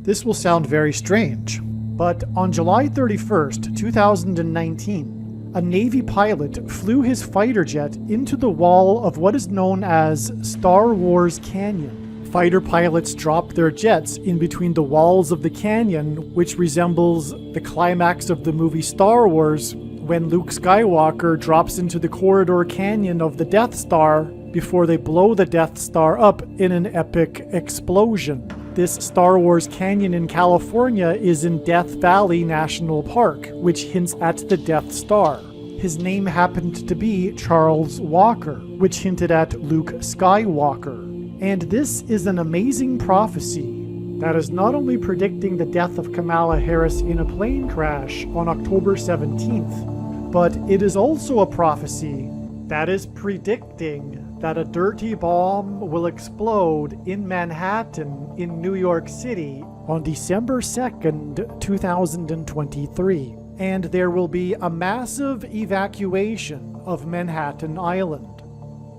This will sound very strange, but on July 31st, 2019, a Navy pilot flew his fighter jet into the wall of what is known as Star Wars Canyon. Fighter pilots drop their jets in between the walls of the canyon, which resembles the climax of the movie Star Wars when Luke Skywalker drops into the corridor canyon of the Death Star before they blow the Death Star up in an epic explosion. This Star Wars Canyon in California is in Death Valley National Park, which hints at the Death Star. His name happened to be Charles Walker, which hinted at Luke Skywalker. And this is an amazing prophecy that is not only predicting the death of Kamala Harris in a plane crash on October 17th, but it is also a prophecy that is predicting that a dirty bomb will explode in Manhattan in New York City on December 2nd, 2023. And there will be a massive evacuation of Manhattan Island.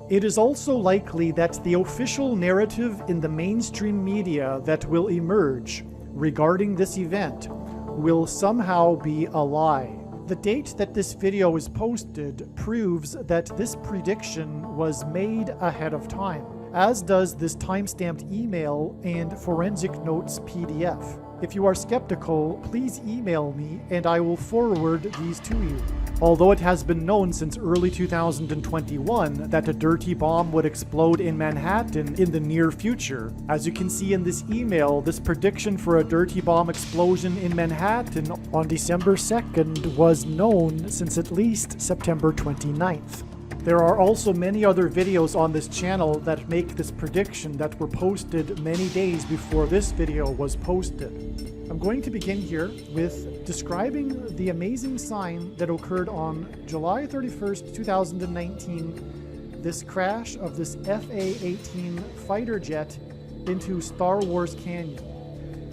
It is also likely that the official narrative in the mainstream media that will emerge regarding this event will somehow be a lie. The date that this video is posted proves that this prediction was made ahead of time, as does this timestamped email and forensic notes PDF. If you are skeptical, please email me and I will forward these to you. Although it has been known since early 2021 that a dirty bomb would explode in Manhattan in the near future, as you can see in this email, this prediction for a dirty bomb explosion in Manhattan on December 2nd was known since at least September 29th. There are also many other videos on this channel that make this prediction that were posted many days before this video was posted. I'm going to begin here with describing the amazing sign that occurred on July 31st, 2019, this crash of this FA-18 fighter jet into Star Wars Canyon.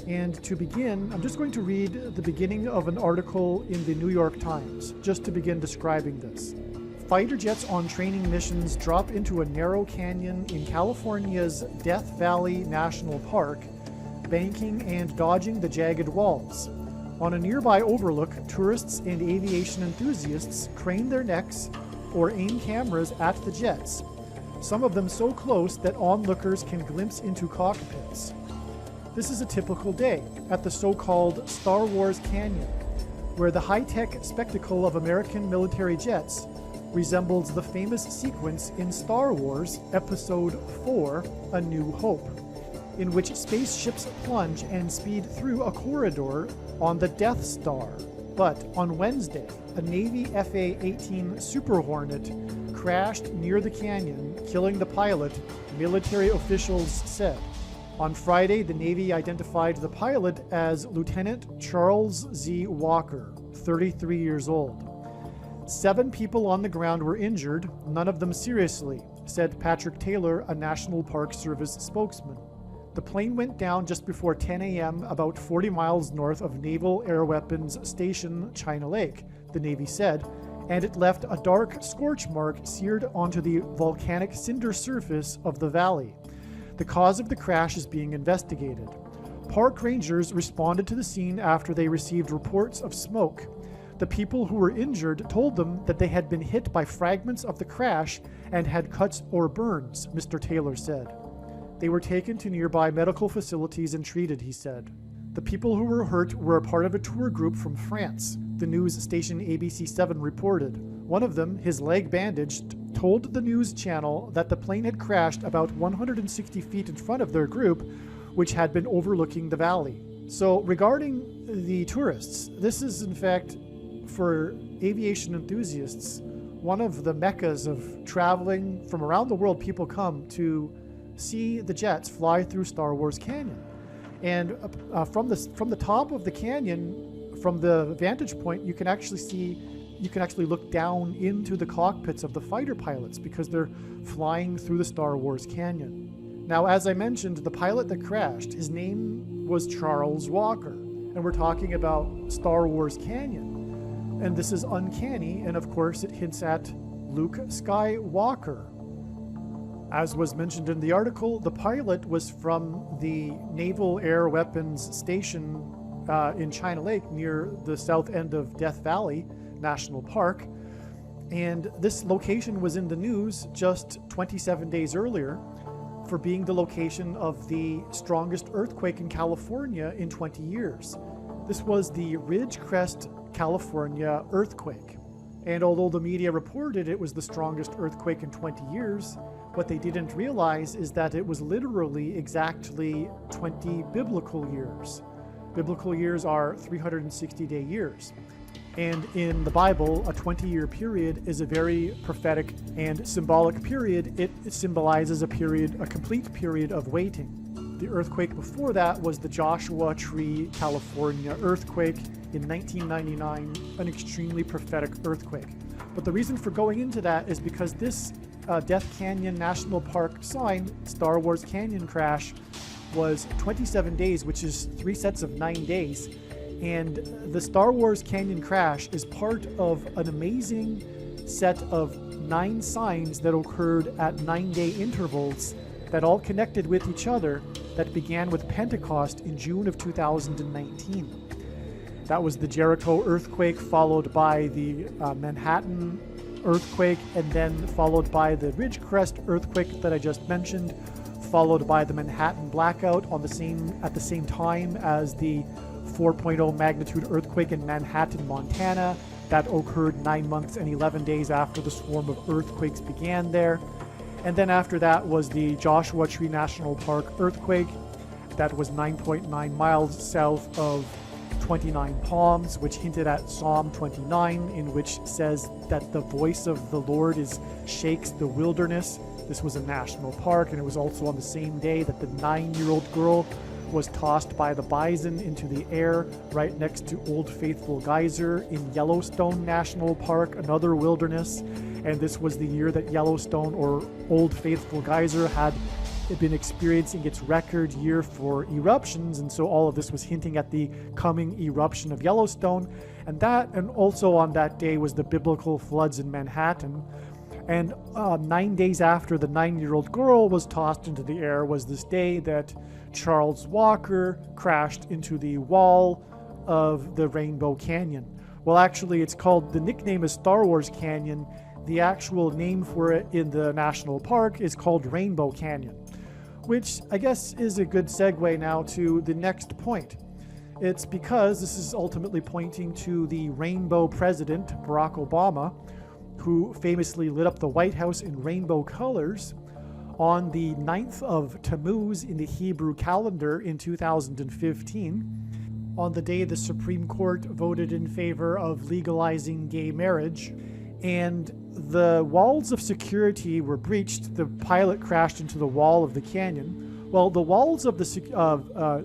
And to begin, I'm just going to read the beginning of an article in the New York Times, just to begin describing this. Fighter jets on training missions drop into a narrow canyon in California's Death Valley National Park, banking and dodging the jagged walls. On a nearby overlook, tourists and aviation enthusiasts crane their necks or aim cameras at the jets, some of them so close that onlookers can glimpse into cockpits. This is a typical day at the so-called Star Wars Canyon, where the high-tech spectacle of American military jets resembles the famous sequence in Star Wars Episode 4, A New Hope, in which spaceships plunge and speed through a corridor on the Death Star. But on Wednesday, a Navy FA-18 Super Hornet crashed near the canyon, killing the pilot, military officials said. On Friday, the Navy identified the pilot as Lieutenant Charles Z. Walker, 33 years old. 7 people on the ground were injured, none of them seriously, said Patrick Taylor, a National Park Service spokesman. The plane went down just before 10 a.m. about 40 miles north of Naval Air Weapons Station China Lake, the Navy said, and it left a dark scorch mark seared onto the volcanic cinder surface of the valley. The cause of the crash is being investigated. Park rangers responded to the scene after they received reports of smoke. The people who were injured told them that they had been hit by fragments of the crash and had cuts or burns, Mr. Taylor said. They were taken to nearby medical facilities and treated, he said. The people who were hurt were a part of a tour group from France, the news station ABC7 reported. One of them, his leg bandaged, told the news channel that the plane had crashed about 160 feet in front of their group, which had been overlooking the valley. So regarding the tourists, this is in fact, for aviation enthusiasts, one of the meccas of traveling from around the world. People come to see the jets fly through Star Wars Canyon. And from the top of the canyon, from the vantage point, you can actually look down into the cockpits of the fighter pilots because they're flying through the Star Wars Canyon. Now, as I mentioned, the pilot that crashed, his name was Charles Walker, and we're talking about Star Wars Canyon. And this is uncanny, and of course it hints at Luke Skywalker. As was mentioned in the article, the pilot was from the Naval Air Weapons Station in China Lake near the south end of Death Valley National Park. And this location was in the news just 27 days earlier for being the location of the strongest earthquake in California in 20 years. This was the Ridgecrest, California earthquake. And although the media reported it was the strongest earthquake in 20 years, what they didn't realize is that it was literally exactly 20 biblical years. Biblical years are 360-day years. And in the Bible, a 20-year period is a very prophetic and symbolic period. It symbolizes a complete period of waiting. The earthquake before that was the Joshua Tree, California earthquake in 1999, an extremely prophetic earthquake. But the reason for going into that is because this Death Canyon National Park sign, Star Wars Canyon Crash, was 27 days, which is 3 sets of 9 days. And the Star Wars Canyon Crash is part of an amazing set of 9 signs that occurred at 9-day intervals that all connected with each other, that began with Pentecost in June of 2019. That was the Jericho earthquake, followed by the Manhattan earthquake, and then followed by the Ridgecrest earthquake that I just mentioned, followed by the Manhattan blackout at the same time as the 4.0 magnitude earthquake in Manhattan, Montana, that occurred 9 months and 11 days after the swarm of earthquakes began there. And then after that was the Joshua Tree National Park earthquake that was 9.9 miles south of 29 Palms, which hinted at Psalm 29, in which says that the voice of the Lord shakes the wilderness. This was a national park, and it was also on the same day that the 9-year-old girl was tossed by the bison into the air right next to Old Faithful Geyser in Yellowstone National Park, another wilderness. And this was the year that Yellowstone, or Old Faithful Geyser, had been experiencing its record year for eruptions, and so all of this was hinting at the coming eruption of Yellowstone. And also on that day was the biblical floods in Manhattan. And 9 days after the 9-year-old girl was tossed into the air was this day that Charles Walker crashed into the wall of the Rainbow Canyon. Well, actually, the nickname is Star Wars Canyon. The actual name for it in the national park is called Rainbow Canyon, which I guess is a good segue now to the next point. It's because this is ultimately pointing to the rainbow president, Barack Obama, who famously lit up the White House in rainbow colors on the 9th of Tammuz in the Hebrew calendar in 2015, on the day the Supreme Court voted in favor of legalizing gay marriage, and the walls of security were breached. The pilot crashed into the wall of the canyon. Well, the walls of the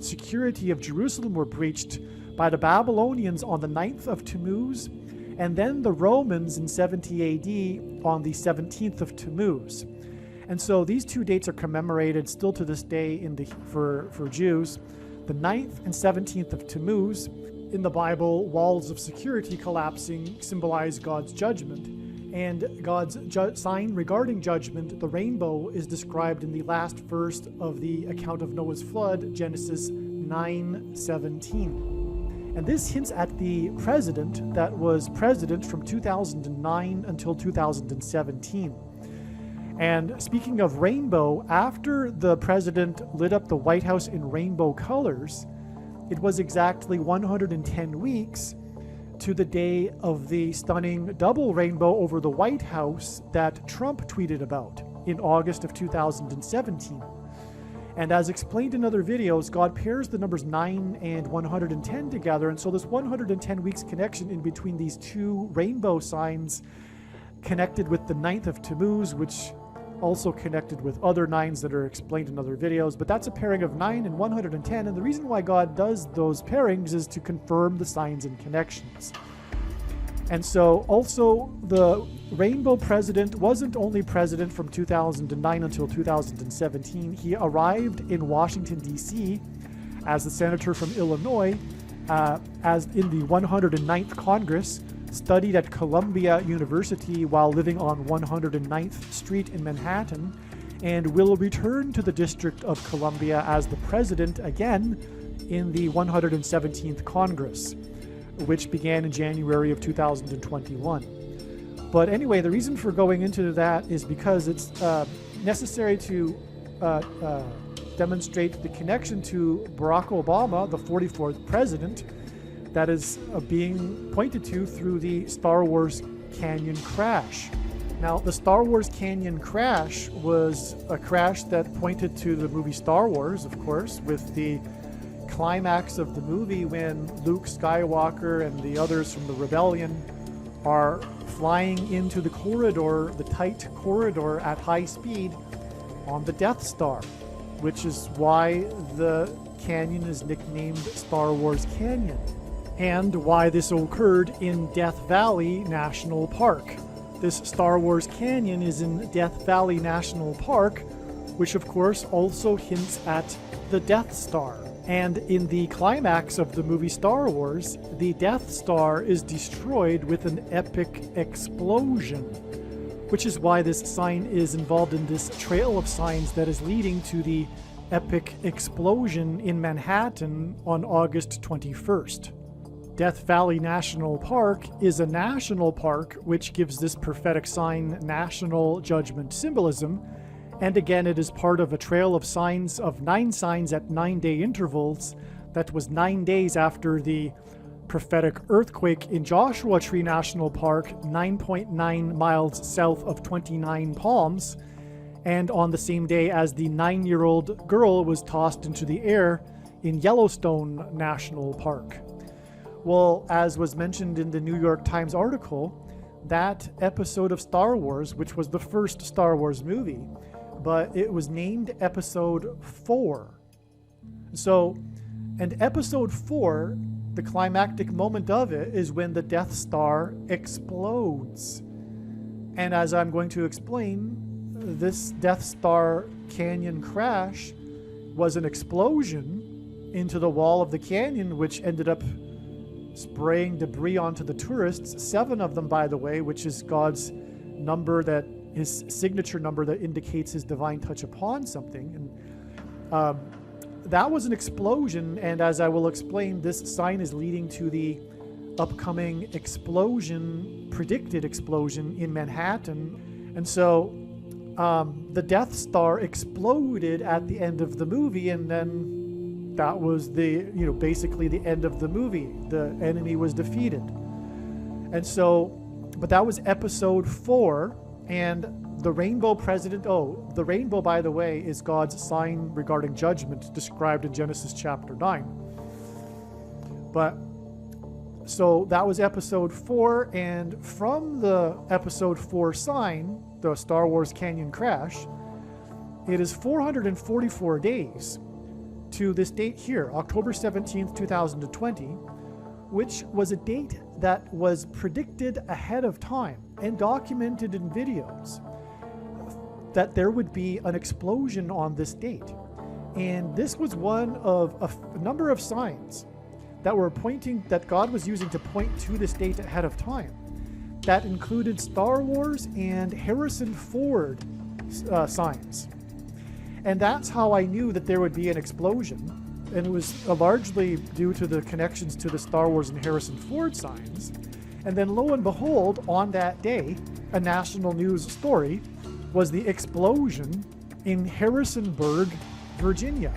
security of Jerusalem were breached by the Babylonians on the 9th of Tammuz, and then the Romans in 70 AD on the 17th of Tammuz. And so these two dates are commemorated still to this day for Jews. The 9th and 17th of Tammuz, in the Bible, walls of security collapsing symbolize God's judgment. And God's sign regarding judgment, the rainbow, is described in the last verse of the account of Noah's flood, Genesis 9:17. And this hints at the president that was president from 2009 until 2017. And speaking of rainbow, after the president lit up the White House in rainbow colors, it was exactly 110 weeks to the day of the stunning double rainbow over the White House that Trump tweeted about in August of 2017. And as explained in other videos, God pairs the numbers 9 and 110 together, and so this 110 weeks connection in between these two rainbow signs connected with the 9th of Tammuz, which also connected with other 9s that are explained in other videos, but that's a pairing of 9 and 110, and the reason why God does those pairings is to confirm the signs and connections. And so also the rainbow president wasn't only president from 2009 until 2017. He arrived in Washington, D.C. as the senator from Illinois, as in the 109th Congress, studied at Columbia University while living on 109th Street in Manhattan, and will return to the District of Columbia as the president again in the 117th Congress, which began in January of 2021. But anyway, the reason for going into that is because it's necessary to demonstrate the connection to Barack Obama, the 44th president, that is being pointed to through the Star Wars Canyon crash. Now, the Star Wars Canyon crash was a crash that pointed to the movie Star Wars, of course, with the climax of the movie when Luke Skywalker and the others from the rebellion are flying into the corridor, the tight corridor at high speed on the Death Star, which is why the canyon is nicknamed Star Wars Canyon, and why this occurred in Death Valley National Park. This Star Wars Canyon is in Death Valley National Park, which of course also hints at the Death Star. And in the climax of the movie Star Wars, the Death Star is destroyed with an epic explosion, which is why this sign is involved in this trail of signs that is leading to the epic explosion in Manhattan on August 21st. Death Valley National Park is a national park, which gives this prophetic sign national judgment symbolism. And again, it is part of a trail of signs of 9 signs at 9-day intervals that was 9 days after the prophetic earthquake in Joshua Tree National Park, 9.9 miles south of 29 Palms, and on the same day as the 9-year-old girl was tossed into the air in Yellowstone National Park. Well, as was mentioned in the New York Times article, that episode of Star Wars, which was the first Star Wars movie, but it was named Episode 4. So, and Episode 4, the climactic moment of it is when the Death Star explodes. And as I'm going to explain, this Death Star Canyon crash was an explosion into the wall of the canyon, which ended up spraying debris onto the tourists, 7 of them, by the way, which is God's number, that his signature number that indicates his divine touch upon something. And that was an explosion, and as I will explain, this sign is leading to the upcoming explosion, predicted explosion in Manhattan. And so the Death Star exploded at the end of the movie, and then that was the, basically the end of the movie. The enemy was defeated. And so, but that was Episode 4, and the rainbow president, the rainbow, by the way, is God's sign regarding judgment described in Genesis chapter 9. But, so that was Episode 4, and from the Episode 4 sign, the Star Wars Canyon crash, it is 444 days to this date here, October 17th, 2020, which was a date that was predicted ahead of time and documented in videos, that there would be an explosion on this date. And this was one of a number of signs that were pointing, that God was using to point to this date ahead of time. That included Star Wars and Harrison Ford signs. And that's how I knew that there would be an explosion. And it was largely due to the connections to the Star Wars and Harrison Ford signs. And then lo and behold, on that day, a national news story was the explosion in Harrisonburg, Virginia.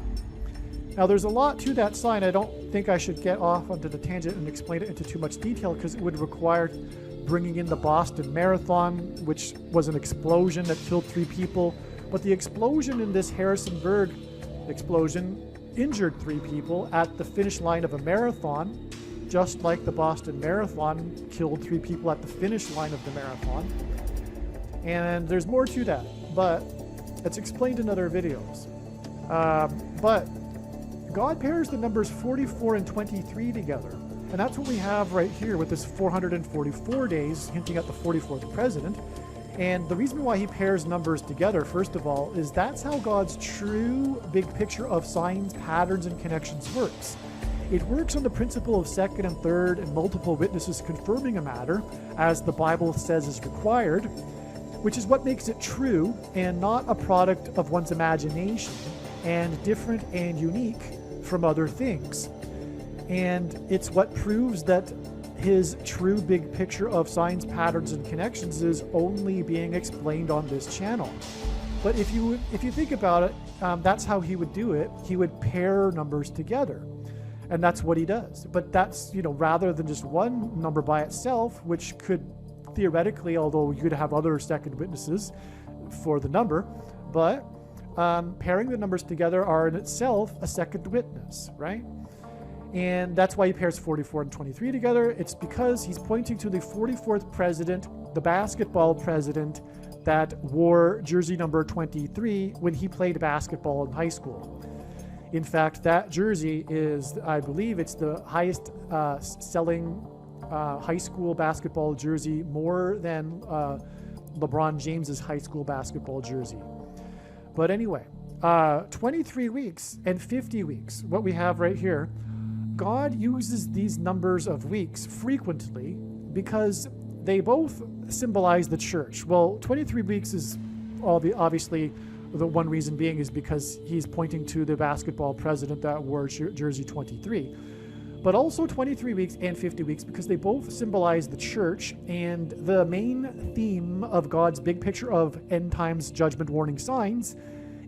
Now, there's a lot to that sign. I don't think I should get off onto the tangent and explain it into too much detail, because it would require bringing in the Boston Marathon, which was an explosion that killed 3 people. But the explosion in this Harrisonburg explosion injured 3 people at the finish line of a marathon, just like the Boston Marathon killed 3 people at the finish line of the marathon. And there's more to that, but it's explained in other videos. But God pairs the numbers 44 and 23 together. And that's what we have right here with this 444 days, hinting at the 44th president. And the reason why he pairs numbers together, first of all, is that's how God's true big picture of signs, patterns, and connections works. It works on the principle of second and third and multiple witnesses confirming a matter, as the Bible says is required. which is what makes it true and not a product of one's imagination and different and unique from other things. And it's what proves that his true big picture of signs, patterns, and connections is only being explained on this channel. But if you think about it, that's how he would do it. He would pair numbers together, and that's what he does. But that's, rather than just one number by itself, which could theoretically, although you could have other second witnesses for the number, but pairing the numbers together are in itself a second witness, right? And that's why he pairs 44 and 23 together. It's because he's pointing to the 44th president, the basketball president that wore jersey number 23 when he played basketball in high school. In fact, that jersey is, I believe, it's the highest selling high school basketball jersey, more than LeBron James's high school basketball jersey. But anyway, 23 weeks and 50 weeks, what we have right here, God uses these numbers of weeks frequently because they both symbolize the church. Well, 23 weeks is obviously the one reason being is because he's pointing to the basketball president that wore jersey 23. But also 23 weeks and 50 weeks because they both symbolize the church, and the main theme of God's big picture of end times judgment warning signs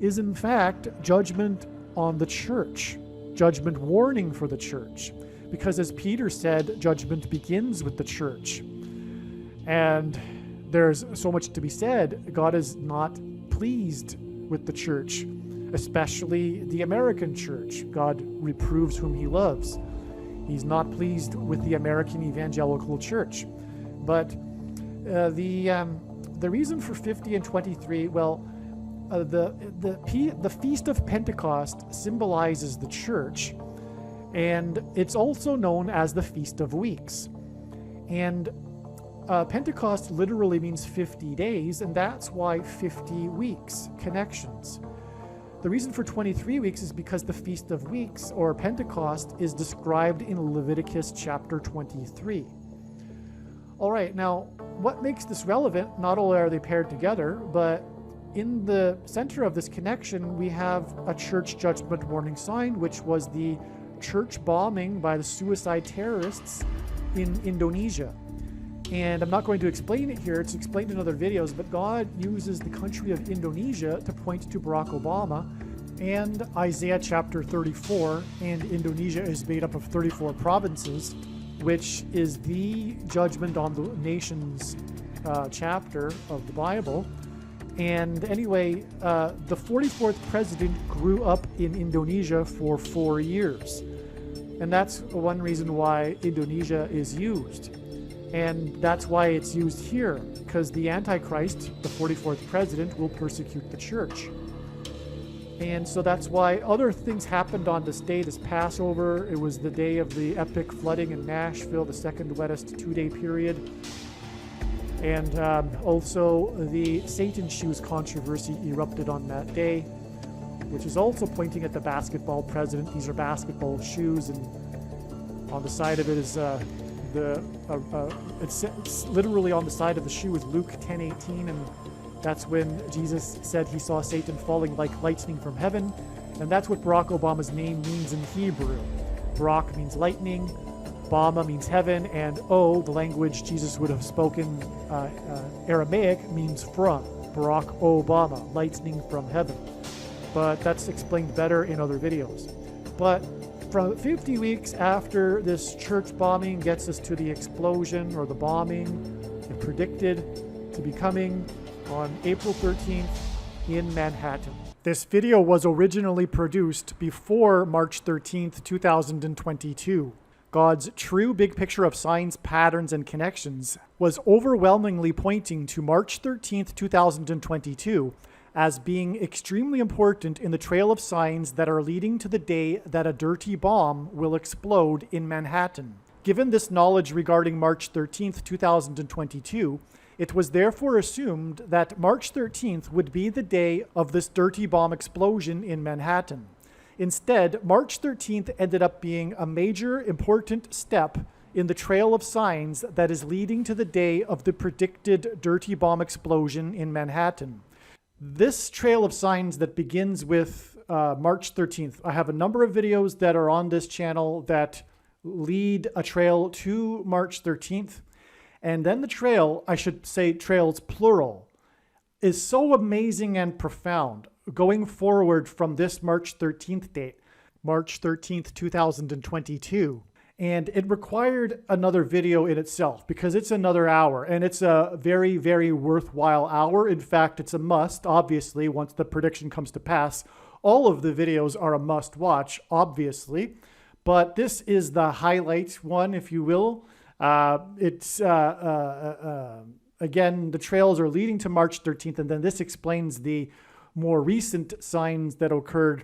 is in fact judgment on the church. Judgment warning for the church, because as Peter said, judgment begins with the church. And there's so much to be said. God is not pleased with the church, especially the American church. God reproves whom he loves. He's not pleased with the American evangelical church. But the reason for 50 and 23, well, the Feast of Pentecost symbolizes the church, and it's also known as the Feast of Weeks. And Pentecost literally means 50 days, and that's why 50 weeks, connections. The reason for 23 weeks is because the Feast of Weeks, or Pentecost, is described in Leviticus chapter 23. All right, now, what makes this relevant? Not only are they paired together, but in the center of this connection, we have a church judgment warning sign, which was the church bombing by the suicide terrorists in Indonesia. And I'm not going to explain it here, it's explained in other videos, but God uses the country of Indonesia to point to Barack Obama and Isaiah chapter 34, and Indonesia is made up of 34 provinces, which is the judgment on the nations chapter of the Bible. And anyway, the 44th president grew up in Indonesia for 4 years. And that's one reason why Indonesia is used. And that's why it's used here, because the Antichrist, the 44th president, will persecute the church. And so that's why other things happened on this day, this Passover. It was the day of the epic flooding in Nashville, the second wettest 2-day period. And also the Satan shoes controversy erupted on that day, which is also pointing at the basketball president. These are basketball shoes, and on the side of it is it's literally on the side of the shoe is Luke 10:18, and that's when Jesus said he saw Satan falling like lightning from heaven, and that's what Barack Obama's name means in Hebrew. Barack means lightning, Obama means heaven, and O, the language Jesus would have spoken, Aramaic, means from. Barack Obama, lightning from heaven. But that's explained better in other videos. But from 50 weeks after this church bombing gets us to the explosion or the bombing, it predicted to be coming on April 13th in Manhattan. This video was originally produced before March 13th, 2022. God's true big picture of signs, patterns, and connections was overwhelmingly pointing to March 13th, 2022 as being extremely important in the trail of signs that are leading to the day that a dirty bomb will explode in Manhattan. Given this knowledge regarding March 13th, 2022, it was therefore assumed that March 13th would be the day of this dirty bomb explosion in Manhattan. Instead, March 13th ended up being a major important step in the trail of signs that is leading to the day of the predicted dirty bomb explosion in Manhattan. This trail of signs that begins with March 13th. I have a number of videos that are on this channel that lead a trail to March 13th. And then the trail, I should say trails plural, is so amazing and profound going forward from this March 13th date, March 13th, 2022. And it required another video in itself because it's another hour, and it's a very, very worthwhile hour. In fact, it's a must, obviously, once the prediction comes to pass. All of the videos are a must watch, obviously, but this is the highlight one, if you will. Again, the trails are leading to March 13th, and then this explains the more recent signs that occurred,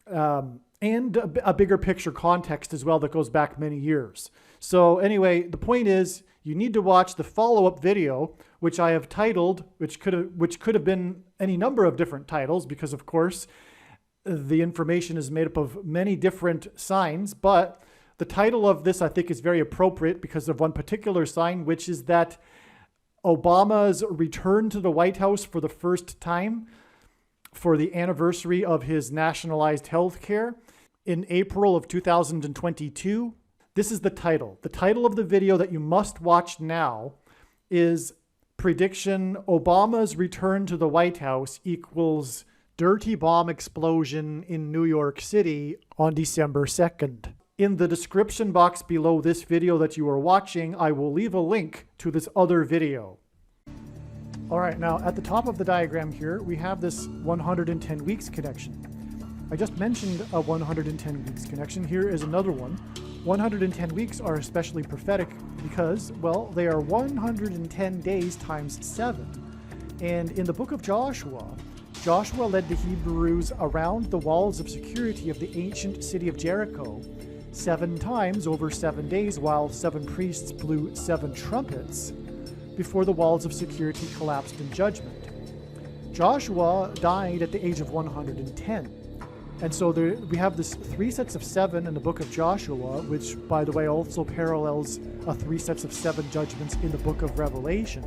and a bigger picture context as well that goes back many years. So anyway, the point is you need to watch the follow-up video, which I have titled, which could have been any number of different titles, because of course the information is made up of many different signs, but the title of this I think is very appropriate because of one particular sign, which is that Obama's return to the White House for the first time for the anniversary of his nationalized health care in April of 2022. This is the title. The title of the video that you must watch now is Prediction: Obama's Return to the White House equals Dirty Bomb Explosion in New York City on December 2nd. In the description box below this video that you are watching, I will leave a link to this other video. All right, now at the top of the diagram here, we have this 110 weeks connection. I just mentioned a 110 weeks connection. Here is another one. 110 weeks are especially prophetic because, well, they are 110 days times 7. And in the book of Joshua, Joshua led the Hebrews around the walls of security of the ancient city of Jericho 7 times over 7 days, while 7 priests blew 7 trumpets before the walls of security collapsed in judgment. Joshua died at the age of 110. And so we have this 3 sets of 7 in the book of Joshua, which, by the way, also parallels 3 sets of 7 judgments in the book of Revelation.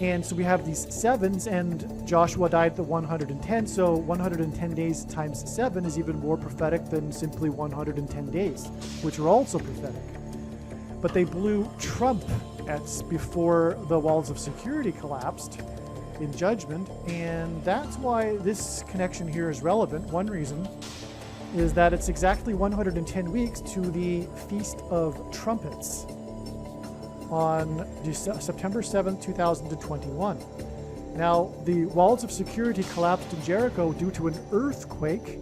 And so we have these 7s, and Joshua died at the 110, so 110 days times 7 is even more prophetic than simply 110 days, which are also prophetic. But they blew trumpets before the walls of security collapsed in judgment, and that's why this connection here is relevant. One reason is that it's exactly 110 weeks to the Feast of Trumpets on September 7th, 2021. Now, the walls of security collapsed in Jericho due to an earthquake,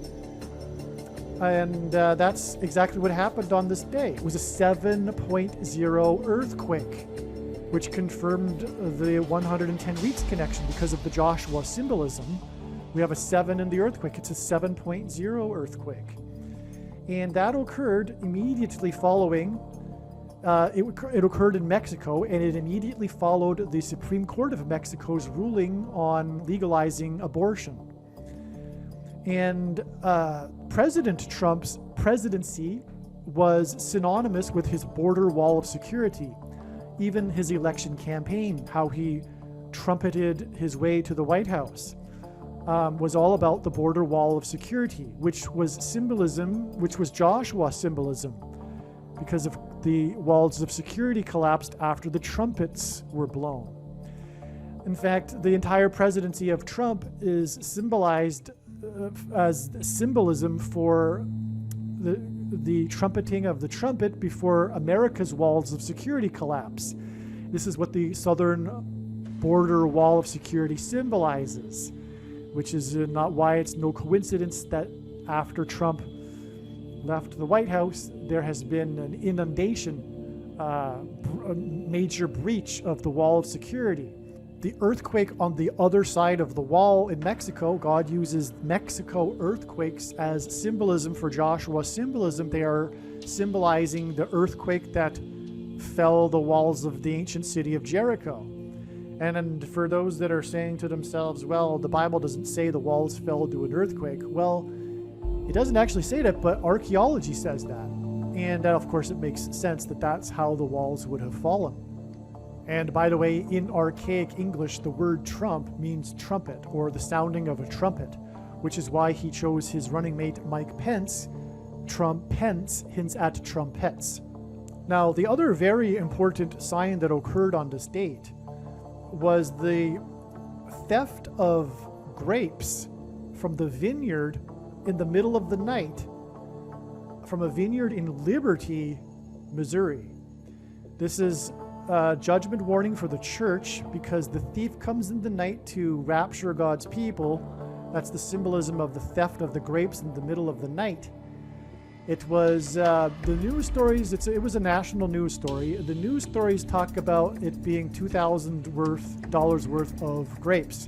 and that's exactly what happened on this day. It was a 7.0 earthquake, which confirmed the 110 weeks connection because of the Joshua symbolism. We have a 7 in the earthquake. It's a 7.0 earthquake. And that occurred immediately following, it occurred in Mexico, and it immediately followed the Supreme Court of Mexico's ruling on legalizing abortion. And President Trump's presidency was synonymous with his border wall of security. Even his election campaign, how he trumpeted his way to the White House, was all about the border wall of security, which was symbolism, which was Joshua symbolism, because of the walls of security collapsed after the trumpets were blown. In fact, the entire presidency of Trump is symbolized as symbolism for the trumpeting of the trumpet before America's walls of security collapse. This is what the southern border wall of security symbolizes, which is not why it's no coincidence that after Trump left the White House, there has been an inundation, a major breach of the wall of security. The earthquake on the other side of the wall in Mexico, God uses Mexico earthquakes as symbolism for Joshua's symbolism. They are symbolizing the earthquake that fell the walls of the ancient city of Jericho. And for those that are saying to themselves, well, the Bible doesn't say the walls fell due to an earthquake. Well, it doesn't actually say that, but archaeology says that. And of course, it makes sense that that's how the walls would have fallen. And by the way, in archaic English, the word trump means trumpet, or the sounding of a trumpet, which is why he chose his running mate Mike Pence. Trump Pence hints at trumpets. Now, the other very important sign that occurred on this date was the theft of grapes from the vineyard in the middle of the night, from a vineyard in Liberty, Missouri. This is a judgment warning for the church because the thief comes in the night to rapture God's people. That's the symbolism of the theft of the grapes in the middle of the night. It was the news stories, it was a national news story. The news stories talk about it being $2,000 worth of grapes.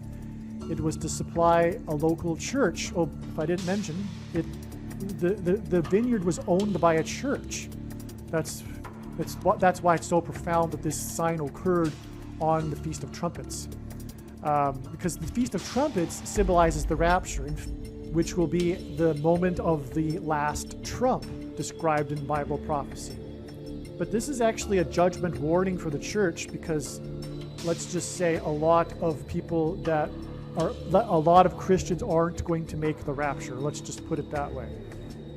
It was to supply a local church. Oh, if I didn't mention, the vineyard was owned by a church. That's why it's so profound that this sign occurred on the Feast of Trumpets. Because the Feast of Trumpets symbolizes the rapture, which will be the moment of the last trump described in Bible prophecy. But this is actually a judgment warning for the church because, let's just say, a lot of Christians aren't going to make the rapture. Let's just put it that way.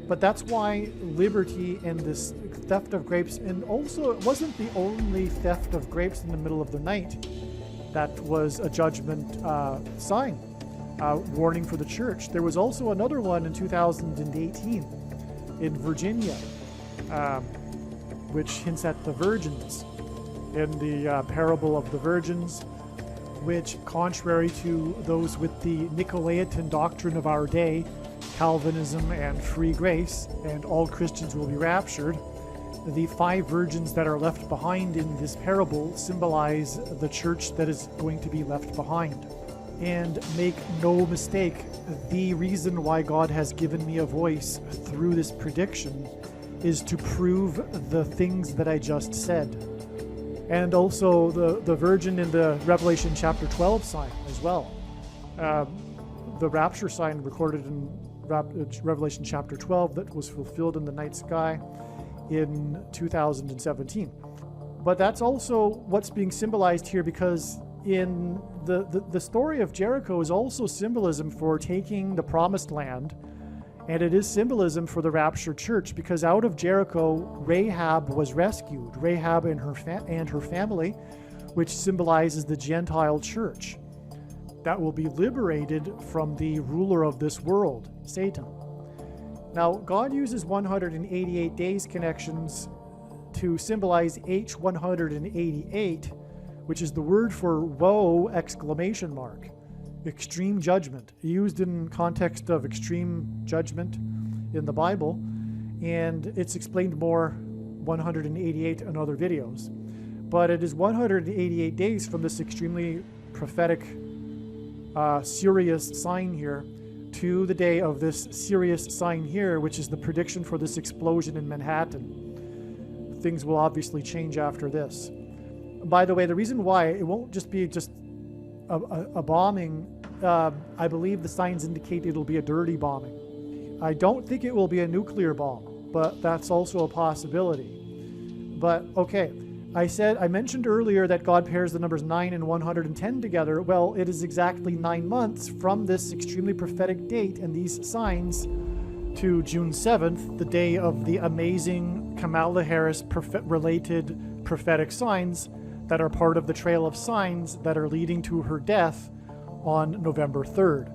But that's why liberty and this theft of grapes, and also it wasn't the only theft of grapes in the middle of the night that was a judgment sign. Warning for the church. There was also another one in 2018 in Virginia, which hints at the virgins in the parable of the virgins, which, contrary to those with the Nicolaitan doctrine of our day, Calvinism and free grace, and all Christians will be raptured, the 5 virgins that are left behind in this parable symbolize the church that is going to be left behind. And make no mistake, the reason why God has given me a voice through this prediction is to prove the things that I just said. And also the virgin in the Revelation chapter 12 sign as well. The rapture sign recorded in Revelation chapter 12 that was fulfilled in the night sky in 2017. But that's also what's being symbolized here, because in the story of Jericho is also symbolism for taking the promised land, and it is symbolism for the raptured church, because out of Jericho Rahab was rescued, Rahab and her family, which symbolizes the Gentile church that will be liberated from the ruler of this world, Satan. Now, God uses 188 days connections to symbolize H188, which is the word for woe, ! Extreme judgment, used in context of extreme judgment in the Bible, and it's explained more 188 in other videos. But it is 188 days from this extremely prophetic, serious sign here to the day of this serious sign here, which is the prediction for this explosion in Manhattan. Things will obviously change after this. By the way, the reason why it won't just be a bombing, I believe the signs indicate it'll be a dirty bombing. I don't think it will be a nuclear bomb, but that's also a possibility. But okay, I mentioned earlier that God pairs the numbers 9 and 110 together. Well, it is exactly 9 months from this extremely prophetic date and these signs to June 7th, the day of the amazing Kamala Harris related prophetic signs that are part of the trail of signs that are leading to her death on November 3rd.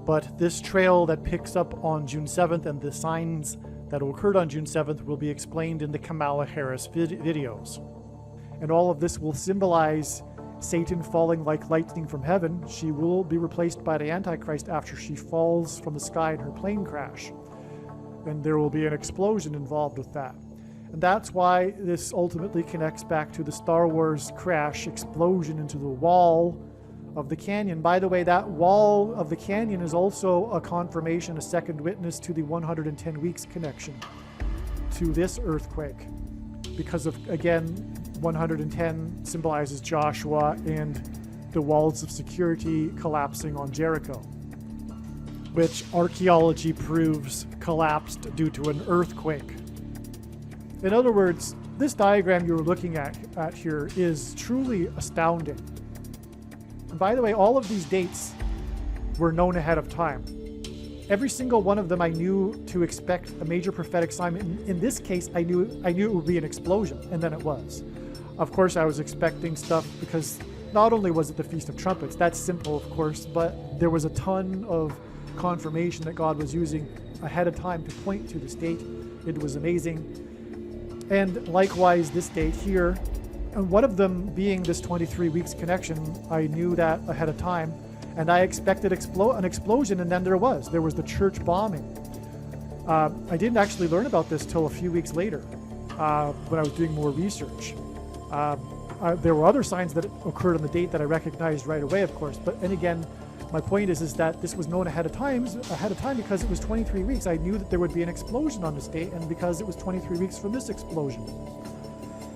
But this trail that picks up on June 7th and the signs that occurred on June 7th will be explained in the Kamala Harris videos. And all of this will symbolize Satan falling like lightning from heaven. She will be replaced by the Antichrist after she falls from the sky in her plane crash. And there will be an explosion involved with that. And that's why this ultimately connects back to the Star Wars crash explosion into the wall of the canyon. By the way, that wall of the canyon is also a confirmation, a second witness to the 110 weeks connection to this earthquake. Because of, again, 110 symbolizes Joshua and the walls of security collapsing on Jericho, which archaeology proves collapsed due to an earthquake. In other words, this diagram you're looking at here is truly astounding. And by the way, all of these dates were known ahead of time. Every single one of them I knew to expect a major prophetic sign. In this case, I knew it would be an explosion, and then it was. Of course, I was expecting stuff because not only was it the Feast of Trumpets, that's simple, of course, but there was a ton of confirmation that God was using ahead of time to point to this date. It was amazing. And likewise, this date here, and one of them being this 23 weeks connection, I knew that ahead of time, and I expected an explosion, and then there was the church bombing. I didn't actually learn about this till a few weeks later when I was doing more research. There were other signs that occurred on the date that I recognized right away, of course, and again, my point is that this was known ahead of time because it was 23 weeks. I knew that there would be an explosion on this date, and because it was 23 weeks from this explosion.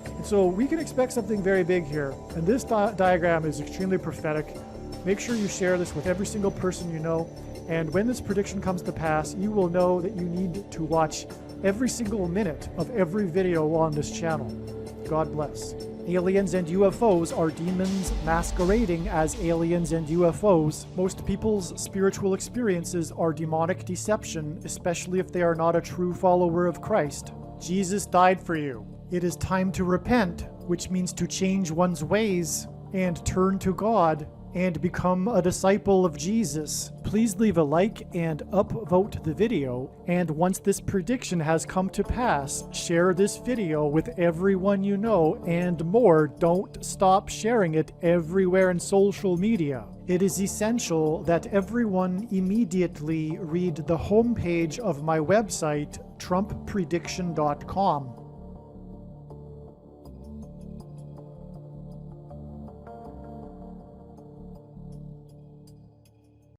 And so we can expect something very big here, and this diagram is extremely prophetic. Make sure you share this with every single person you know, and when this prediction comes to pass, you will know that you need to watch every single minute of every video on this channel. God bless. Aliens and UFOs are demons masquerading as aliens and UFOs. Most people's spiritual experiences are demonic deception, especially if they are not a true follower of Christ. Jesus died for you. It is time to repent, which means to change one's ways and turn to God and become a disciple of Jesus. Please leave a like and upvote the video, and once this prediction has come to pass, share this video with everyone you know, and more, don't stop sharing it everywhere in social media. It is essential that everyone immediately read the homepage of my website, TrumpPrediction.com.